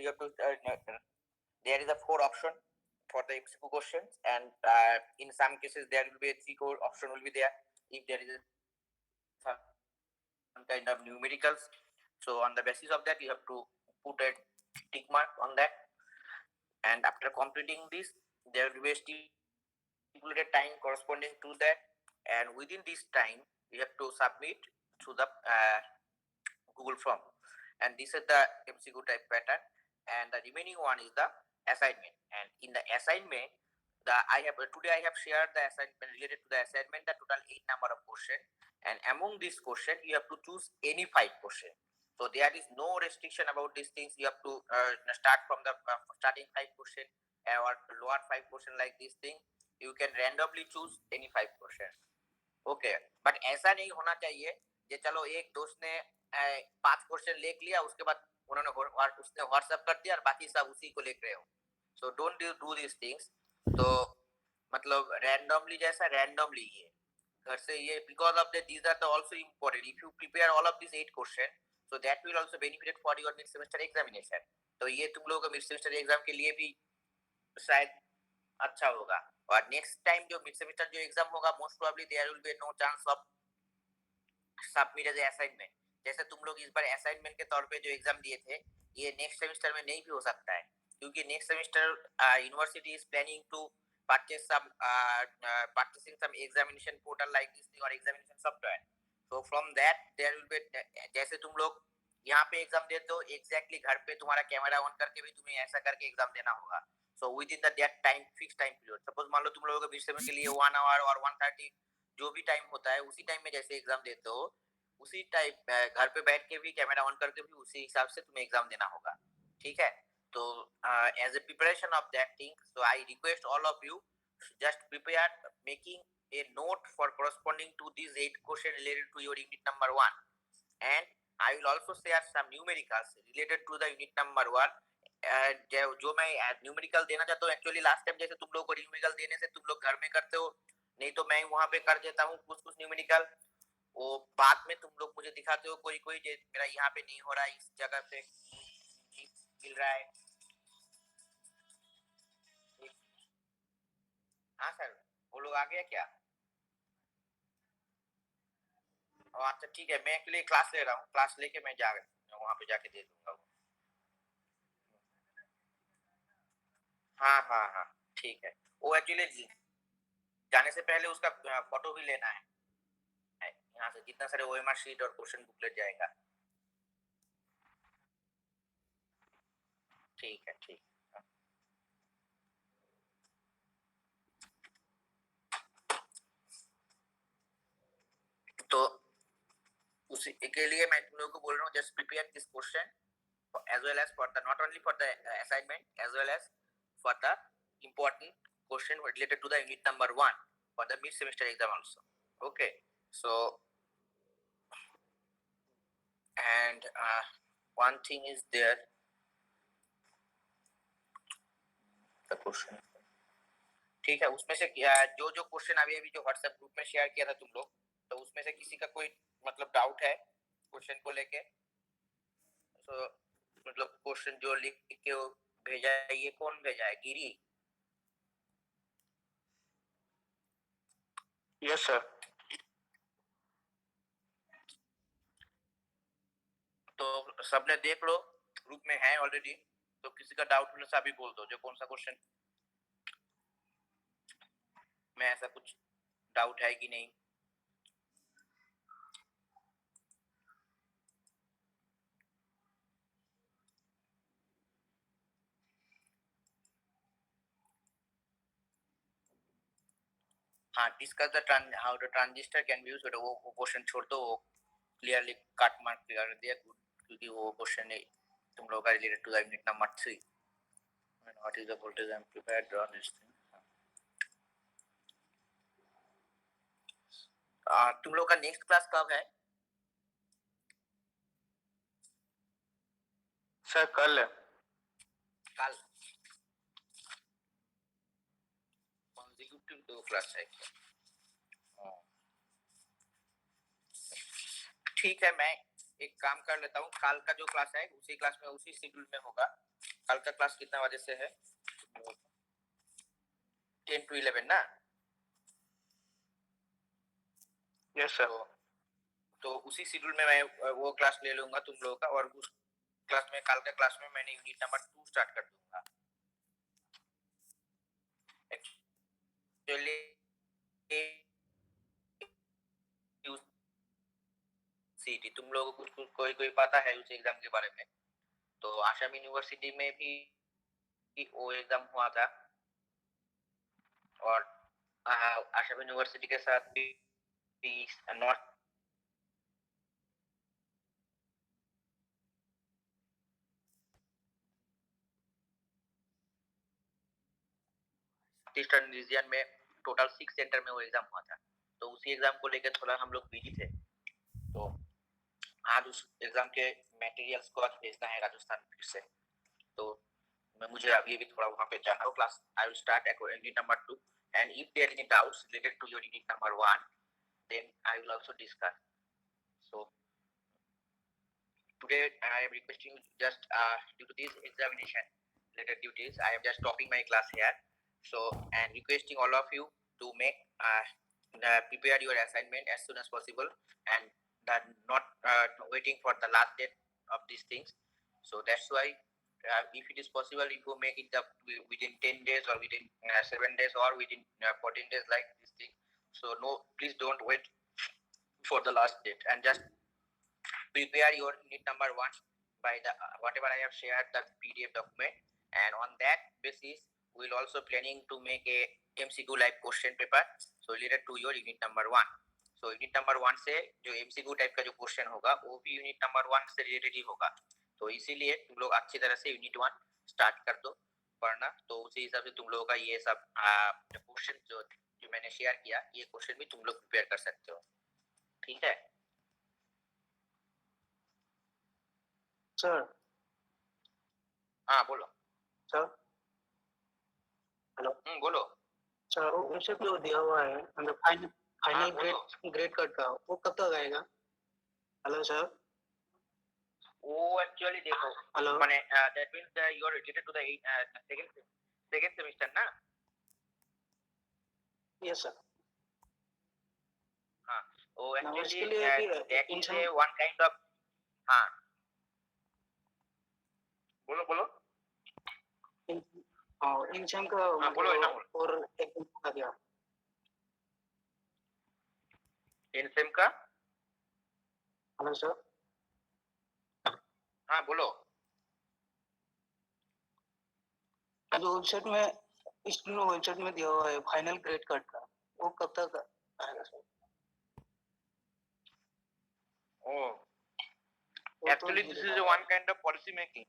you have to there is a 4 option for the MCQ questions, and in some cases there will be a 3 option will be there if there is some kind of numericals. So on the basis of that you have to put a tick mark on that, and after completing this there will be a stipulated time corresponding to that, and within this time you have to submit to the Google form, and this is the MCQ type pattern, and the remaining one is the assignment. And in the assignment, today I have shared the assignment related to the assignment, the total 8 number of question, and among these question you have to choose any 5 question. So there is no restriction about these things. You have to start from the starting 5 question or lower 5 question like this thing. You can randomly choose any 5 question. Okay, but ऐसा नहीं होना चाहिए कि चलो एक दोस्त ने 5 question लिख लिया, उसके बाद उसने व्हाट्सएप कर दिया और बाकी सब उसी को लिख रहे हो. So don't do this things. तो मतलब रैंडमली जैसा रैंडमली ये घर से ये because of the these are the also important. If you prepare all of this 8 question, so that will also benefit for your mid semester examination. तो ये तुम लोगों का मिड सेमेस्टर एग्जाम के लिए भी शायद अच्छा होगा. और नेक्स्ट टाइम जो मिड सेमेस्टर जो एग्जाम होगा, most probably there will be no chance of submit as assignment. जैसे तुम लोग इस बार असाइनमेंट के तौर पे जो एग्जाम दिए थे, ये नेक्स्ट सेमेस्टर में नहीं भी हो सकता है, क्योंकि next semester university is planning to purchasing some examination portal like this or examination software. So from that there will be, जैसे तुम लोग यहाँ पे एग्जाम देते हो, एग्जैक्टली घर पे तुम्हारा कैमरा ऑन करके भी तुम्हें ऐसा करके एग्जाम देना होगा. So within that time fixed time period, suppose मान लो तुम लोगों को 20 सेमेस्टर के लिए 1 आवर और 1:30 जो भी टाइम होता है, उसी टाइम में जैसे एग्जाम देते हो, उसी टाइम घर पे बैठ के भी कैमरा ऑन करके भी उसी हिसाब से तुम्हें एग्जाम देना होगा. ठीक है. तो as a preparation of that thing, so I request all of you just prepare making a note for corresponding to these 8 questions related to your unit number 1, and I will also share some numericals related to the unit number 1. जो मैं numerical देना चाहता हूँ, actually last time जैसे तुम लोग को numerical देने से तुम लोग घर में करते हो, नहीं तो मैं वहां पे कर देता हूँ कुछ न्यूमेरिकल, वो बाद में तुम लोग मुझे दिखाते हो कोई मेरा यहाँ पे नहीं हो रहा है, इस जगह पे मिल रहा है. हाँ सर, वो लोग आ गया क्या? अच्छा ठीक है, मैं एक्चुअली क्लास ले रहा हूँ, क्लास लेके मैं वहां पे जाके दे दूंगा. हाँ हाँ हाँ ठीक है. वो एक्चुअली जाने से पहले उसका फोटो भी लेना है यहाँ से, जितना सारे ओएमआर शीट और क्वेश्चन बुकलेट जाएगा. ठीक है. ठीक. तो उसी के लिए मैं तुम लोगों को बोल रहा हूँ, just prepare this question as well as for the not only for the assignment as well as for the important question related to the unit number 1 for the mid semester exam also. Okay, so and one thing is there, the question. ठीक है, उसमें से जो question अभी जो WhatsApp group में share किया था तुम लोग, तो उसमें से किसी का कोई मतलब डाउट है क्वेश्चन को लेके? तो मतलब क्वेश्चन जो लिख के भेजा है, ये कौन भेजा है? गिरी? Yes sir. तो सबने देख लो, ग्रुप में है ऑलरेडी, तो किसी का डाउट होने से अभी बोल दो जो कौन सा क्वेश्चन में ऐसा कुछ डाउट है कि नहीं. हाँ, discuss the how the transistor can be used. वो क्वेश्चन छोड़ दो, वो क्लियरली काट मार्क कर दिया, क्योंकि वो क्वेश्चन है तुम लोग का related to the unit number 3. and what is the voltage amplifier draw this thing. तुम लोग का नेक्स्ट क्लास कब है? सर कल है. कल कॉन्जिक्यूटिव 2 क्लास है. ठीक है, मैं एक काम कर लेता हूँ, कल का जो क्लास है उसी क्लास में उसी शेड्यूल में होगा. कल का क्लास कितना बजे से है? 10 to 11 ना? Yes sir. तो उसी शेड्यूल में मैं वो क्लास ले लूंगा तुम लोगों का, और उस क्लास में, कल का क्लास में मैंने यूनिट नंबर 2 स्टार्ट कर दूंगा। एक्चुअली सीटी तुम लोगों को कुछ कोई कोई पता है उस एग्जाम के बारे में? तो आसाम यूनिवर्सिटी में भी वो एग्जाम हुआ था, और आसाम यूनिवर्सिटी के साथ भी नॉर्थ ईस्टर्न रीजन में टोटल 6 सेंटर में वो एग्जाम हुआ था। तो उसी एग्जाम को लेकर थोड़ा हम लोग बिजी थे, तो आज उस एग्जाम के मटेरियल्स को आज भेजना है राजस्थान फिर से। तो मुझे अभी भी थोड़ा वहाँ पे जाना हो class. I will start unit number 2, and if there are any doubts related to your unit number 1, then I will also discuss. So today I am requesting just due to this examination related duties, I am just stopping my class here. So and requesting all of you to make prepare your assignment as soon as possible, and that not waiting for the last date of these things. So that's why if it is possible, if you make it up within 10 days or within 7 days or within 14 days like this thing. So no, please don't wait for the last date, and just prepare your unit number 1 by the whatever I have shared the PDF document, and on that basis we will also planning to make a MCQ live question paper so related to your unit number 1. So unit number 1 से जो MCQ type का जो question होगा वो भी unit number 1 से related ही होगा। तो इसीलिए तुम लोग अच्छी तरह से यूनिट 1 स्टार्ट कर दो पढ़ना। तो उसी हिसाब से तुम लोगों का ये सब क्वेश्चन जो मैंने शेयर किया, ये क्वेश्चन भी तुम लोग प्रिपेयर कर सकते हो। ठीक है सर? हाँ बोलो सर हेलो। बोलो सर वो वैसे जो दिया हुआ है मतलब फाइनल ग्रेड कार्ड का, वो कब तक आएगा? Hello sir. वो एक्चुअली देखो, हेलो माने that means you are related to the second semester ना? Yes sir. हाँ, वो इसके एक्चुअली लिए that is a one kind of, हाँ बोलो बोलो इंसान का हाँ बोलो ना बोलो। और एक दिन का क्या? इनसेम का, हेलो सर। हाँ बोलो। जो वेबसाइट में स्टूडेंट वेबसाइट में दिया हुआ है फाइनल ग्रेड कार्ड का, वो कब तक आएगा sir? Actually this is one kind of policy making.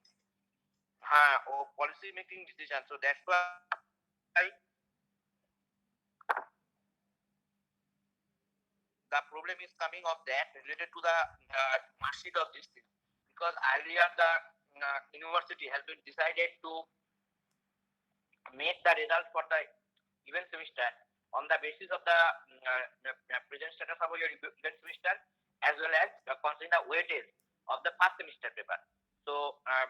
हाँ, वो policy making decision, so that's why the problem is coming of that related to the mark sheet of this thing, because earlier the university has been decided to make the result for the event semester on the basis of the present status of your event semester, as well as considering the weightage of the first semester paper. So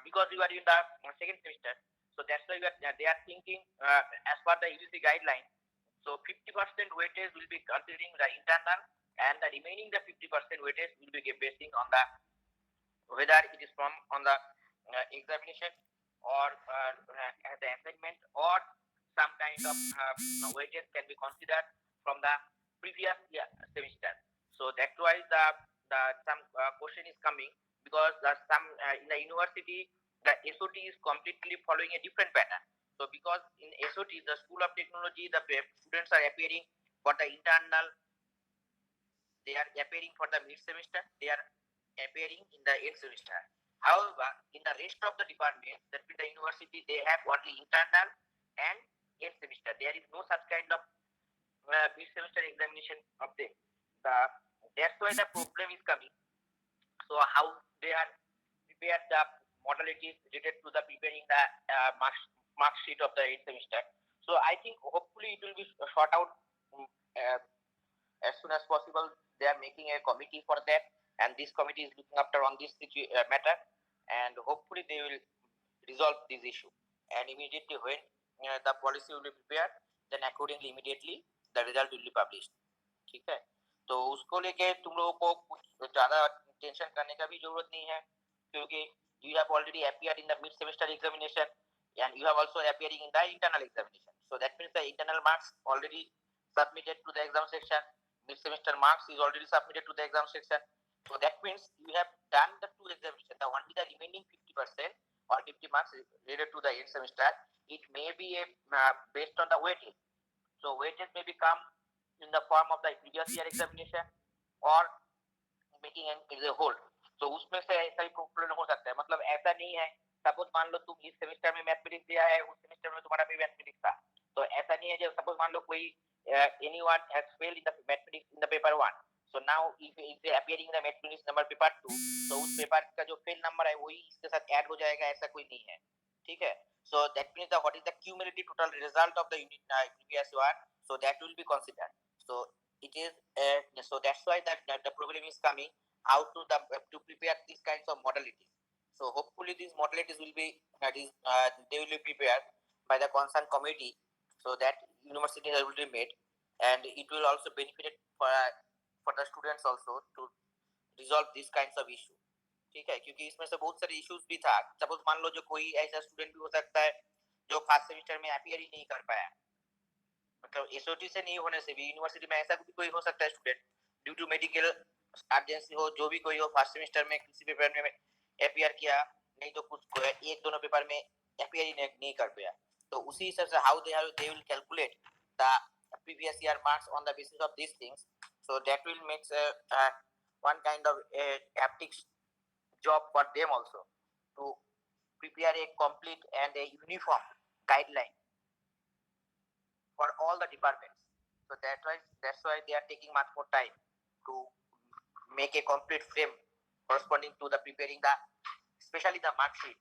because you are in the second semester, so that's why they are thinking as per the UGC guideline, so 50% weightage will be considering the internal, and the remaining the 50% weightage will be basing on the whether it is from on the examination or the assignment, or some kind of weightage can be considered from the previous year semester. So that's why the some question is coming, because some in the university the SOT is completely following a different pattern. So because in SOT, the School of Technology, the students are appearing for the internal, they are appearing for the mid semester, they are appearing in the end semester. However, in the rest of the departments, that means the university, they have only internal and end semester. There is no such kind of mid semester examination of them. That's why the problem is coming. So how they are prepared the modalities related to the preparing the mark sheet of the eighth semester. So I think hopefully it will be short out as soon as possible. They are making a committee for that, and this committee is looking after on this matter, and hopefully they will resolve this issue. And immediately when the policy will be prepared, then accordingly immediately the result will be published. ठीक है, तो उसको लेके तुम लोगों को कुछ ज्यादा टेंशन करने का भी जरूरत नहीं है, क्योंकि you have already appeared in the mid semester examination and you have also appearing in the internal examination. So that means the internal marks already submitted to the exam section, mid semester marks is already submitted to the exam section. So that means you have done the two examinations. The only the remaining 50% or 50 marks related to the end semester, it may be based on the weightage. So weightage may become in the form of the previous year examination or making an is a whole. तो उसमें से ऐसा ही problem हो सकता है, मतलब ऐसा नहीं है, सपोज मान लो तुम इस सेमेस्टर में मैथमेटिक्स दिया है, उस सेमेस्टर में तुम्हारा भी मैथमेटिक्स था, तो ऐसा नहीं है जब सपोज मान लो कोई anyone has failed in the mathematics in the paper 1, so now if they appearing in the mathematics number paper 2, तो उस पेपर का जो फेल नंबर है वही इसके साथ ऐड हो जाएगा, ऐसा कोई नहीं है, ठीक है. So that means the what is the cumulative total result of the unit previous one, so that will be considered. So it is so that's why that the problem is coming how to prepare these kinds of modalities. So hopefully these modalities will be they will be prepared by the concerned committee, so that universities will be made, and it will also benefit for the students also to resolve these kinds of issue. ठीक है, क्योंकि इसमें से बहुत सारे issues भी था. Suppose मान लो जो कोई ऐसा स्टूडेंट भी हो सकता है जो फर्स्ट सेमेस्टर में अपीयर ही नहीं कर पाया, मतलब एसओटी से नहीं होने से भी यूनिवर्सिटी में ऐसा भी कोई हो सकता है student due to medical urgency हो, जो भी कोई हो, फर्स्ट सेमेस्टर में किसी पेपर में अपीयर किया नहीं तो कुछ एक दोनों पेपर में अपीयर ही नहीं कर पाया, तो उसी हिसाब से how they will calculate the previous year marks on the basis of these things. So that will make one kind of a haptic job for them also to prepare a complete and a uniform guideline for all the departments. So that's why they are taking much more time to make a complete frame corresponding to the preparing the especially the mark sheet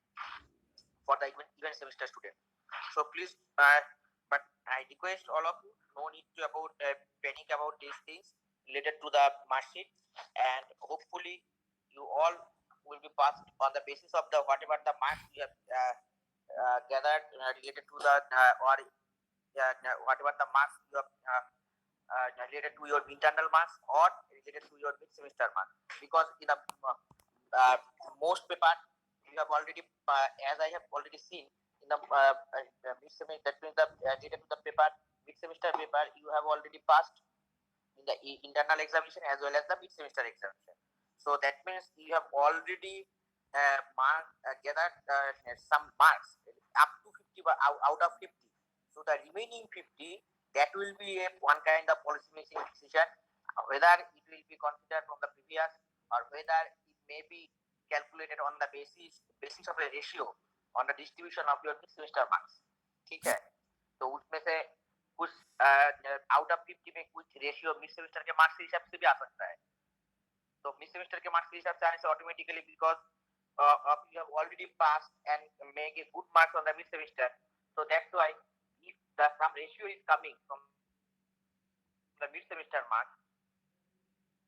for the even semester student. So please but I request all of you, no need to about panic about these things related to the mark sheet, and hopefully you all will be passed on the basis of the whatever the marks you have gathered related to the or whatever the marks you have related to your internal marks or related to your mid semester marks, because in the most paper you have already as I have already seen in the mid semester, that means the related to the paper mid semester paper you have already passed in the internal examination as well as the mid semester examination. So that means you have already gathered some marks up to 50 out of 50. So the remaining 50, that will be one kind of policy making decision, whether it will be considered from the previous or whether it may be calculated on the basis of a ratio on the distribution of your mid semester marks. ठीक है, तो उसमें से कुछ out of 50 में कुछ ratio mid semester के marks के हिसाब से भी आ सकता है. तो मिड सेमेस्टर के मार्क्स के हिसाब से आने से automatically because you have already passed and make a good marks on the mid semester, so that's why if the some ratio is coming from the mid semester mark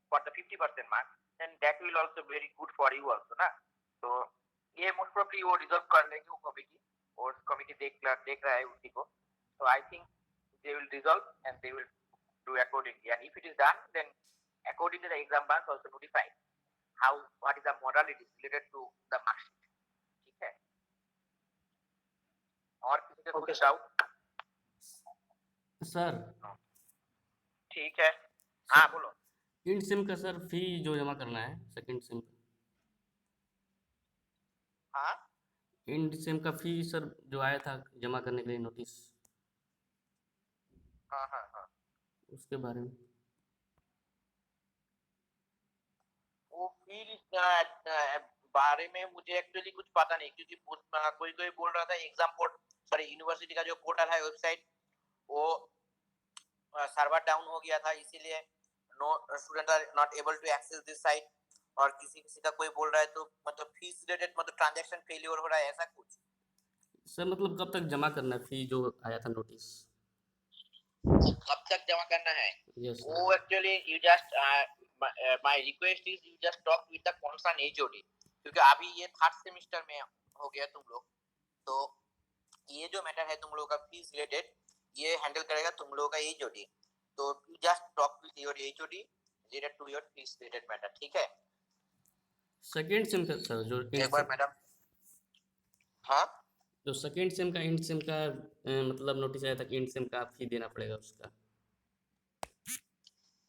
for the 50% mark, then that will also very good for you also ना. तो ये most probably वो resolve कर लेंगे वो committee, और committee देख रहा है उसी को, so I think they will resolve and they will do accordingly, and if it is done then accordingly the exam banks also notify how what is the modalities related to the mark sheet. ठीक है, और किसी का कुछ doubt? Sir ठीक है, हाँ बोलो. इंड सिम का सर फी जो जमा करना है सेकंड सिम का, हाँ इंड सिम का फी सर जो आया था जमा करने के लिए नोटिस, हाँ हाँ हाँ, उसके बारे में. वो फिर बारे में मुझे एक्चुअली कुछ पता नहीं, क्योंकि कोई बोल रहा था एग्जाम पोर्ट सॉरी यूनिवर्सिटी का जो पोर्टल है वेबसाइट वो सर्वर डाउन हो गया था, इसीलिए no student are not able to access this site, और किसी का कोई बोल रहा है तो मतलब फीस रिलेटेड मतलब ट्रांजैक्शन फेलियर हो रहा है ऐसा कुछ. सर मतलब कब तक जमा करना है फी जो आया था नोटिस? कब तक जमा करना है? Yes sir. वो actually you just my request is you just talk with the concern HOD, क्योंकि अभी ये थर्ड सेमेस्टर में हो गया तुम लोग, तो ये जो मैटर है तुम लोगों का फीस रिलेटेड, ये हैंडल करेगा तुम लोगों का एचओडी। तो you just talk with your HOD related to your fees related matter, ठीक है? सेकेंड सेम का सर जो एक बार मैडम, हाँ जो सेकेंड सेम का इंड सेम का मतलब नोटिस आया था कि इंड सेम का फी देना पड़ेगा उसका।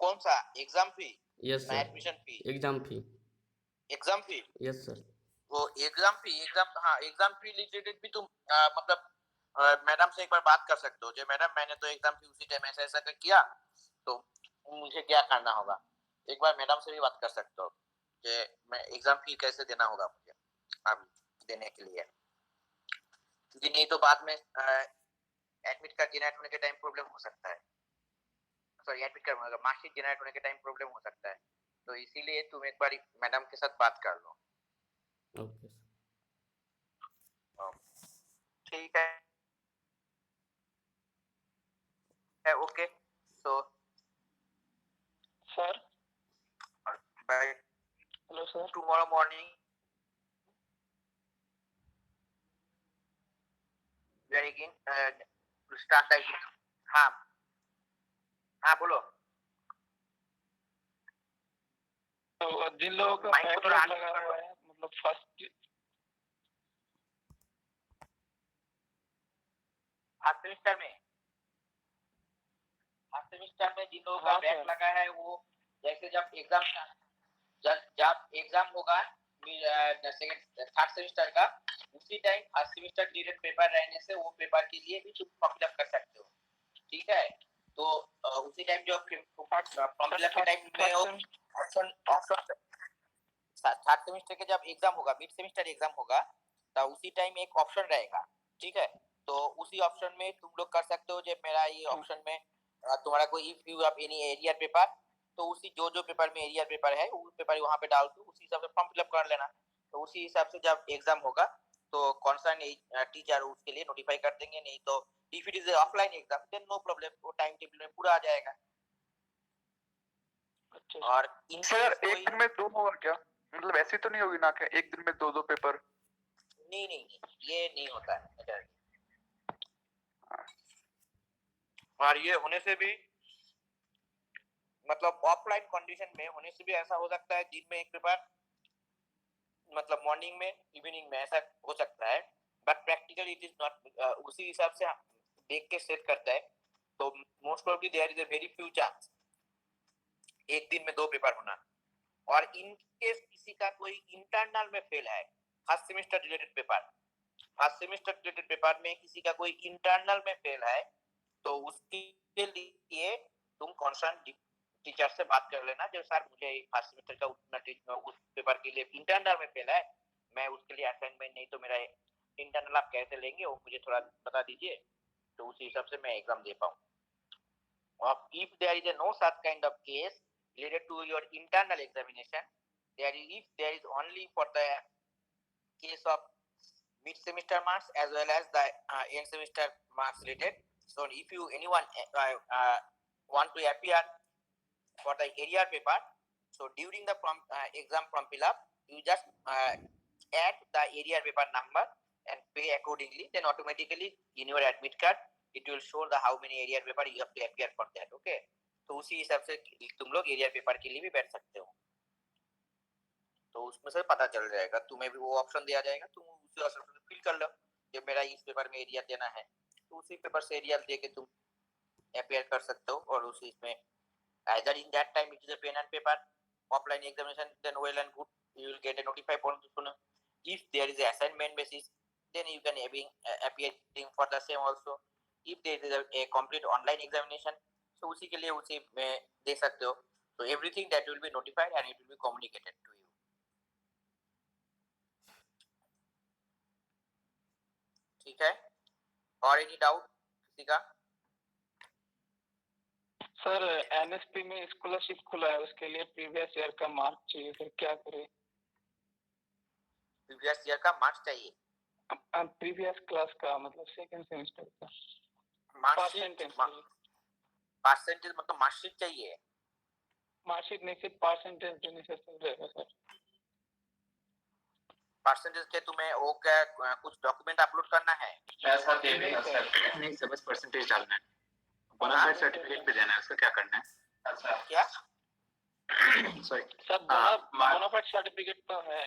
कौन सा एग्जाम फी? यस ना सर, एडमिशन फी? एग्जाम फी। एग्जाम फी, यस सर। वो एग्जाम फी, हाँ एग्जाम फी रिलेटेड भी तुम मतलब मैडम से एक बार बात कर सकते हो। जो मैडम मैंने तो एग्जाम फी उसी टाइम ऐसा ऐसा कर किया, तो मुझे क्या करना होगा? एक बार मैडम से भी बात कर सकते हो कि मैं एग्जाम फी कैसे देना होगा मुझे अब देने के लिए, क्योंकि नहीं तो बाद में एडमिट कार्ड जेनरेट होने के टाइम प्रॉब्लम हो सकता है। Sorry, admit card marksheet generate होने के टाइम प्रॉब्लम हो सकता है। तो इसीलिए तुम एक बार मैडम के साथ बात कर लो। ओके ठीक है, okay. So sir, bye hello sir. Tomorrow morning very good start the. हाँ हाँ बोलो। तो जिन लोगों का माइक को थोड़ा बैकलॉग आगे लगा कर लो। हुआ है, मतलब फर्स्ट फर्स्ट सेमेस्टर में, फर्स्ट सेमेस्टर में जिन लोगों का हाँ बैक सर। लगा है, वो जैसे जब एग्जाम जब एग्जाम होगा सेकंड थर्ड सेमेस्टर का, उसी time first semester direct paper रहने से वो पेपर के लिए भी तुम फॉर्म फिलअप कर सकते हो, ठीक है? तो उसी टाइम जो फॉर्म फिलअप के टाइम में ऑप्शन ऑप्शन थर्ड सेमेस्टर के जब एग्जाम होगा, मिड सेमेस्टर एग्जाम होगा, तो उसी टाइम एक ऑप्शन रहेगा, ठीक है? तो उसी ऑप्शन में तुम लोग कर सकते हो। जब मेरा ये ऑप्शन में तुम्हारा कोई if you have any area paper, तो उसी जो जो पेपर में एरिया पेपर है वो पेपर वहां पे डाल दो, उसी हिसाब से फॉर्म फिलअप कर लेना। तो उसी हिसाब से जब एग्जाम होगा तो कॉन्सर्न टीचर उसके लिए नोटिफाई कर देंगे। नहीं तो if it is offline exam then no problem, वो टाइम टेबल में पूरा आ जाएगा। अच्छा और सर एक दिन में दो होगा क्या? मतलब ऐसी तो नहीं होगी ना कि एक दिन में दो दो पेपर? नहीं नहीं नहीं, ये नहीं होता है। और ये होने से भी मतलब ऑफलाइन कंडीशन में होने से भी ऐसा हो सकता है दिन में एक पेपर, मतलब मॉर्निंग में इवनिंग में ऐसा हो सकता है, but practically it is not. उसी हिसाब से देख के सेट करता है। तो most probably there is a very few chance एक दिन में दो पेपर होना। और इन केस किसी का कोई इंटरनल में फेल है, first semester related paper, first semester related paper में किसी का कोई इंटरनल में फेल है, तो उसके लिए तुम कंसर्न टीचर से बात कर लेना। जो सर मुझे फर्स्ट सेमेस्टर का उतना उस पेपर के लिए इंटरनल में फेल है, मैं उसके लिए असाइनमेंट नहीं तो मेरा इंटरनल आप कैसे लेंगे वो मुझे थोड़ा बता दीजिए, तो उसी हिसाब से मैं एग्जाम दे पाऊँ। और if there is a no such kind of case related to your internal examination, if there is only for the case of mid semester marks as well as the end semester marks related. So if you anyone want to appear for the area paper, so during the exam form fill up, you just add the area paper number and pay accordingly, then automatically in your admit card it will show the how many area paper you have to appear for that. Okay, तो उसी हिसाब से तुम लोग area paper के लिए भी बैठ सकते हो। तो उसमें से पता चल जाएगा, तुम्हें भी वो ऑप्शन दिया जाएगा, तुम उसी ऑप्शन से फिल कर लो। जब मेरा इस पेपर में एरिया देना है तो उसी पेपर से एरिया दे के तुम अपेयर कर सकते हो। और उसी इसमें either in that time it is a pen and paper offline examination, then well and good, you will get a notified on. If there is a assignment basis, then you can appearing for the same also. If there is a complete online examination, so उसी के लिए उसी में दे सकते हो। So everything that will be notified and it will be communicated to you. ठीक है? और any doubt किसी का? सर, एनएसपी में स्कॉलरशिप खुला है, उसके लिए प्रीवियस ईयर का मार्क चाहिए, फिर क्या करें? प्रीवियस ईयर का मार्क्स चाहिए? प्रीवियस क्लास का, मतलब सेकंड सेमेस्टर का मार्कशीट मतलब मार्कशीट चाहिए? मार्कशीट नहीं, सिर्फ परसेंटेज देने से चल जाएगा सर? परसेंटेज के तुम्हें वो क्या कुछ डॉक्यूमेंट अपलोड करना है? ऐसा देना सर, नहीं सर, बस परसेंटेज डालना है। बोनाफाइड सर्टिफिकेट भी देना है, उसका क्या करना है? अच्छा क्या? सॉरी सर बोनाफाइड सर्टिफिकेट तो है,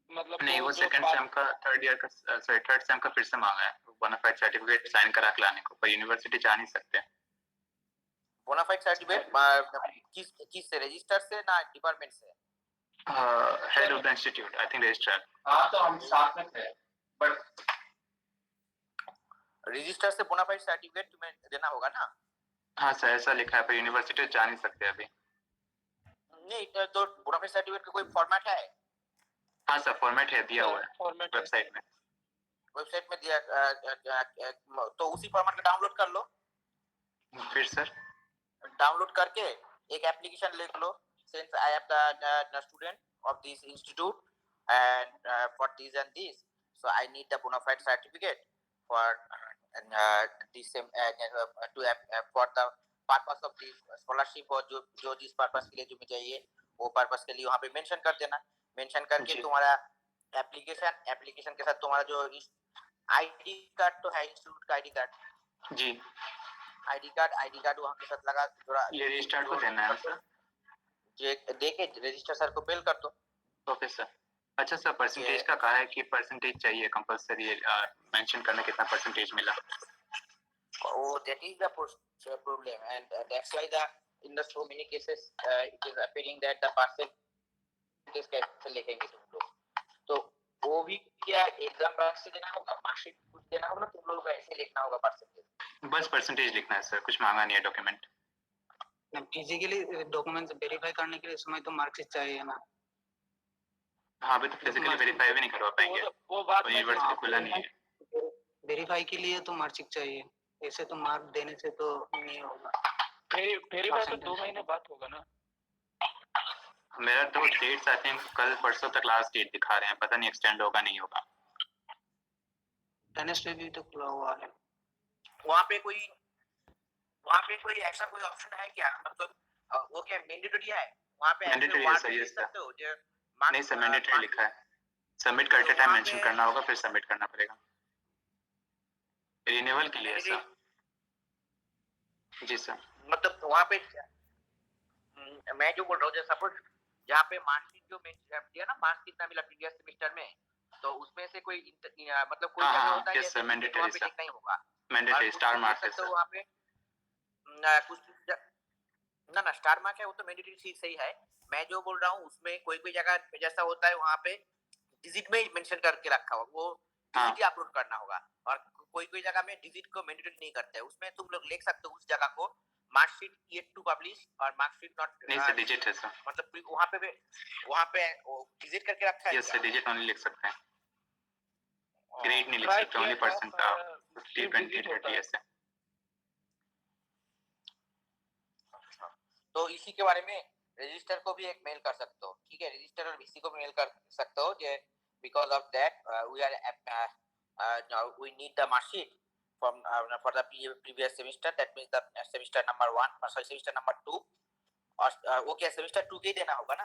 मतलब नहीं, वो जो सेकंड सेम का थर्ड ईयर का सॉरी थर्ड सेम का फिर से मांगा है बोनाफाइड सर्टिफिकेट साइन करा के लाने को, पर यूनिवर्सिटी जा नहीं सकते। बोनाफाइड सर्टिफिकेट किस से, रजिस्टर से ना डिपार्टमेंट से? Head of the institute, I think registrar. हाँ तो हम साथ में थे, बट रजिस्टर से बोनाफाइड सर्टिफिकेट तुम्हें देना होगा ना? हाँ सर, ऐसा लिखा है, पर यूनिवर्सिटी जा नहीं सकते अभी। नहीं तो बोनाफाइड सर्टिफिकेट का कोई फॉर्मेट है? हाँ सर, फॉर्मेट है, दिया हुआ है फॉर्मेट वेबसाइट में। वेबसाइट में दिया तो उसी फॉर्मेट का डाउनलोड कर लो। फिर सर डाउनलोड करके एक एप्लीकेशन लिख लो, since I am the student of this institute and for this and this, so I need the bona fide certificate for this for the purpose of this scholarship, और जो जिस purpose के लिए तुम्हें चाहिए वो पर्पस के लिए वहाँ पे मेंशन कर देना। मेंशन करके तुम्हारा एप्लीकेशन के साथ तुम्हारा जो आईडी कार्ड तो है, इंस्टीट्यूट का आईडी कार्ड जी, आईडी कार्ड वहाँ के साथ लगा थोड़ा ये रजिस्ट्रार को देना है सर। देके रजिस्टर सर को मेल कर दो। Okay sir. अच्छा सर, परसेंटेज का कहा है कि परसेंटेज चाहिए कंपलसरी मेंशन करना, कितना परसेंटेज मिला। Oh, that is the problem, and that's why in the so many cases it is appearing that the percentage कैसे लिखेंगे तुम लोग, तो वो भी क्या एग्जाम बैंक से देना होगा, मार्कशीट कुछ देना होगा, तुम लोगों को ऐसे लिखना होगा परसेंटेज? बस परसेंटेज लिखना है सर, कुछ मांगा नहीं है डॉक्यूमेंट। फिजिकली डॉक्यूमेंट्स वेरीफाई करने के लिए समय तो मार्कशीट चाहिए ना। हाँ, अभी तो फिजिकली वेरीफाई भी नहीं करवा पाएंगे, वो बात यूनिवर्सिटी खुला नहीं है। वेरीफाई के लिए तो मार्कशीट चाहिए, ऐसे तो मार्क देने से तो नहीं होगा। वेरीफाई तो 2 महीने बाद होगा ना। मेरा तो डेट्स आई थिंक कल परसों तक लास्ट डेट दिखा रहे हैं, पता नहीं एक्सटेंड होगा नहीं होगा। एनएसपी भी तो खुला हुआ है। वहाँ पे कोई ऐसा कोई ऑप्शन है क्या, मतलब वो क्या मैंडेटरी है वहाँ पे? मैंडेटरी है सर, यस सर। नहीं सर, मैंडेटरी लिखा है, सबमिट करते टाइम मेंशन करना होगा, फिर सबमिट करना पड़ेगा रिन्यूअल के लिए सर। जी सर। मतलब वहाँ पे मैं जो बोल रहा हूँ, जैसे सपोज जहाँ पे मार्कशीट जो दिया ना, मार्क्स कितना मिला प्रीवियस सेमेस्टर में, तो उसमें से कोई मतलब कोई जगह होता है यस सर, मैंडेटरी वहाँ पे सर, लिखना ही होगा, मैंडेटरी स्टार मार्क्स है तो सर। वहाँ पे कुछ ना स्टार मार्क है, वो तो मैंडेटरी ठीक सही है। मैं जो बोल रहा हूँ उसमें कोई जगह जैसा होता है वहाँ पे डिजिट में मेंशन करके रखा हुआ, वो डिजिट ही अपलोड करना होगा, और कोई जगह में डिजिट को मैंडेटरी नहीं करते हैं। उसमें तुम लोग लिख सकते हो उस जगह को मार्कशीट येट टू पब्लिश और मार्कशीट नॉट, नहीं सर, डिजिट है सर, मतलब वहाँ पे डिजिट करके रखा है। यस सर, डिजिट ओनली लिख सकते हैं, ग्रेड नहीं लिख सकते, ओनली परसेंट का 50 20 30 ऐसे। तो इसी के बारे में रजिस्टर को भी एक मेल कर सकते हो, ठीक है? रजिस्टर और वीसी को मेल कर सकते हो जे because of that we need the marksheet from for the previous semester, that means the semester number 1 sorry semester number 2, और वो क्या सेमेस्टर 2 के ही देना होगा ना?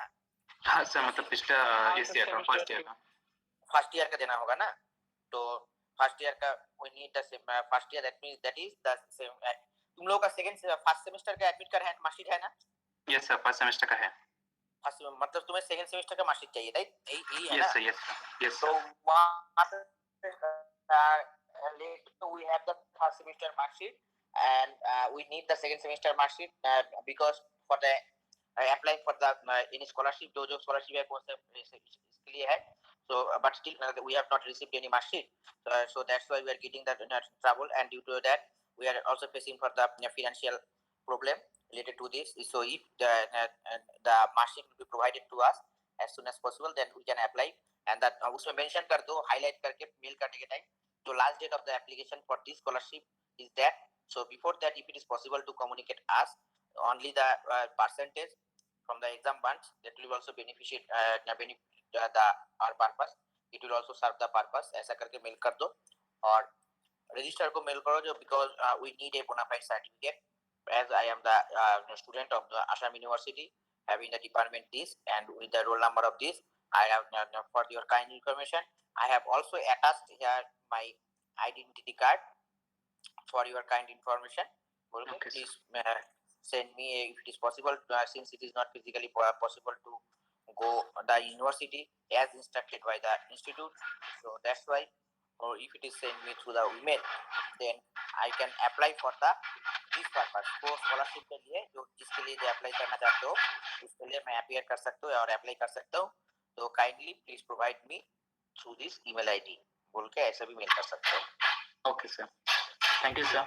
हाँ सर, मतलब पिछला इस ईयर का फर्स्ट ईयर का देना होगा ना, तो फर्स्ट ईयर का we need the first year, that means that is the same तुम लोगों का फर्स्ट सेमेस्टर का एडमिट कार्ड है, मार्कशीट है ना? यस सर, फर्स्ट सेमेस्टर का है। फर्स्ट मतलब तुम्हें सेकंड सेमेस्टर का मार्कशीट चाहिए, राइट? यही है ना? Yes sir, yes sir, yes So we have the first semester mark sheet, and we need the second semester mark sheet because for the applying for the any scholarship, जो scholarship है कौन से इसके लिए है, so but still we have not received any mark sheet, so that's why we are getting that trouble, and due to that we are also facing for the financial problem related to this. So if the mark sheet will be provided to us as soon as possible, then we can apply, and that उसमें mention कर दो, highlight करके mail करने के time the last date of the application for this scholarship is that. So before that, if it is possible to communicate us only the percentage from the exam bunch, that will also benefit our purpose, it will also serve the purpose. ऐसा करके mail कर दो, और register को mail करो जो, because we need a bona fide certificate, as I am the student of the Assam University having the department this and with the roll number of this, I have for your kind information, I have also attached here my identity card for your kind information. Okay, Okay, sir. please send me if it is possible, since it is not physically possible to go the university as instructed by the institute. So that's why, or if it is sent me through the email, then I can apply for the this purpose को scholarship के लिए जो जिसके लिए apply करना चाहते हो उसके लिए मैं अपियर कर सकता हूँ और अप्लाई कर सकता हूँ. तो kindly please provide me through this email ID बोल के ऐसा भी मेल कर सकते हो. Okay, sir. Thank you, sir.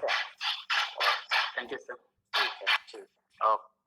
Thank you, sir. ठीक है. ओके.